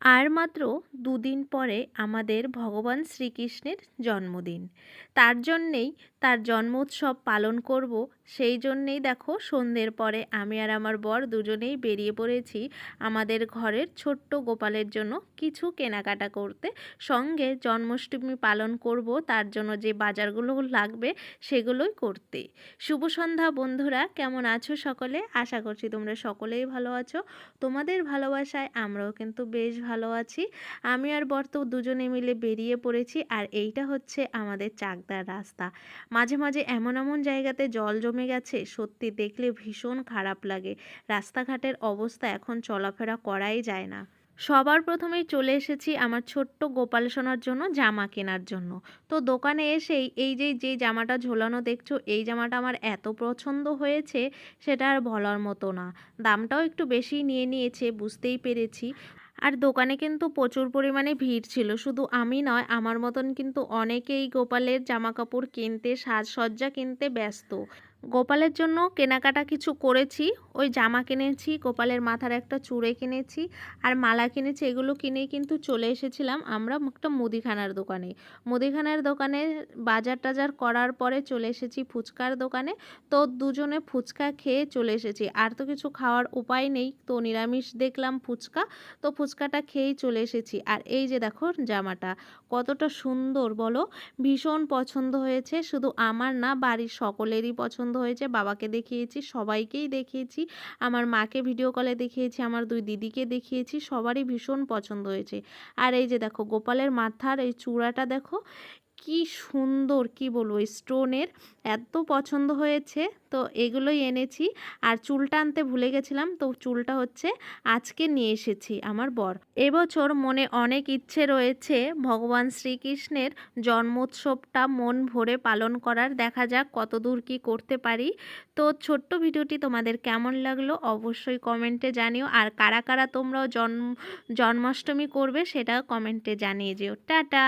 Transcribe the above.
আর মাত্র দুদিন পরে আমাদের ভগবান শ্রীকৃষ্ণের জন্মদিন। তার জন্মোৎসব পালন করব। সেই জন্যেই দেখো সন্ধ্যের পরে আমি আর আমার বর দুজনেই বেরিয়ে পড়েছি আমাদের ঘরের ছোট্ট গোপালের জন্য কিছু কেনাকাটা করতে, সঙ্গে জন্মাষ্টমী পালন করব তার জন্য যে বাজারগুলো লাগবে সেগুলোই করতে। শুভ সন্ধ্যা বন্ধুরা, কেমন আছো সকলে? আশা করছি তোমরা সকলেই ভালো আছো। তোমাদের ভালোবাসায় আমরাও কিন্তু বেশ ভালো আছি। আমি আর বর তো দুজনে মিলে বেরিয়ে পড়েছি। আর এইটা হচ্ছে আমাদের চাকদার রাস্তা। মাঝে মাঝে এমন এমন জায়গাতে জল জমে গেছে, সত্যি দেখলে ভীষণ খারাপ লাগে। রাস্তাঘাটের অবস্থা এখন চলাফেরা করাই যায় না। সবার প্রথমেই চলে এসেছি আমার ছোট্ট গোপাল সোনার জন্য জামা কেনার জন্য। তো দোকানে এসেই এই যে জামাটা ঝোলানো দেখছো, এই জামাটা আমার এত পছন্দ হয়েছে সেটা আর বলার মতো না। দামটাও একটু বেশি নিয়ে নিয়েছে, বুঝতেই পেরেছি। আর দোকানে কিন্তু প্রচুর পরিমাণে ভিড় ছিল। শুধু আমি নয়, আমার মতন কিন্তু অনেকেই গোপালের জামাকাপড় কিনতে, সাজসজ্জা কিনতে ব্যস্ত। গোপালের জন্য কেনাকাটা কিছু করেছি। ওই জামা কিনেছি, গোপালের মাথার একটা চূড়ে কিনেছি, আর মালা কিনেছি। এগুলো কিনেই কিন্তু চলে এসেছিলাম আমরা একটা মুদিখানার দোকানে। মুদিখানার দোকানে বাজার টাজার করার পরে চলে এসেছি ফুচকার দোকানে। তো দুজনে ফুচকা খেয়ে চলে এসেছি। আর তো কিছু খাওয়ার উপায় নেই, তো নিরামিষ দেখলাম ফুচকা, তো ফুচকাটা খেয়েই চলে এসেছি। আর এই যে দেখো জামাটা কতটা সুন্দর বলো, ভীষণ পছন্দ হয়েছে। শুধু আমার না, বাড়ির সকলেরই পছন্দ হয়েছে। বাবাকে দেখিয়েছি, সবাইকেই দেখিয়েছি, আমার মাকে ভিডিও কলে দেখিয়েছি, আমার দুই দিদিকে দেখিয়েছি, সবারই ভীষণ পছন্দ হয়েছে। আর এই যে দেখো গোপালের মাথার এই চূড়াটা দেখো কি সুন্দর, কি বলবো, স্টোনের এত পছন্দ হয়েছে। তো এগুলোই এনেছি। আর চুলটা আনতে ভুলে গেছিলাম, তো চুলটা হচ্ছে আজকে নিয়ে এসেছি আমার বর। এবছর মনে অনেক ইচ্ছে রয়েছে ভগবান শ্রীকৃষ্ণের জন্মোৎসবটা মন ভরে পালন করার। দেখা যাক কতদূর কি করতে পারি। তো ছোট্ট ভিডিওটি তোমাদের কেমন লাগলো অবশ্যই কমেন্টে জানিও। আর কারা কারা তোমরাও জন্মাষ্টমী করবে সেটা কমেন্টে জানিয়ে যেও। টাটা।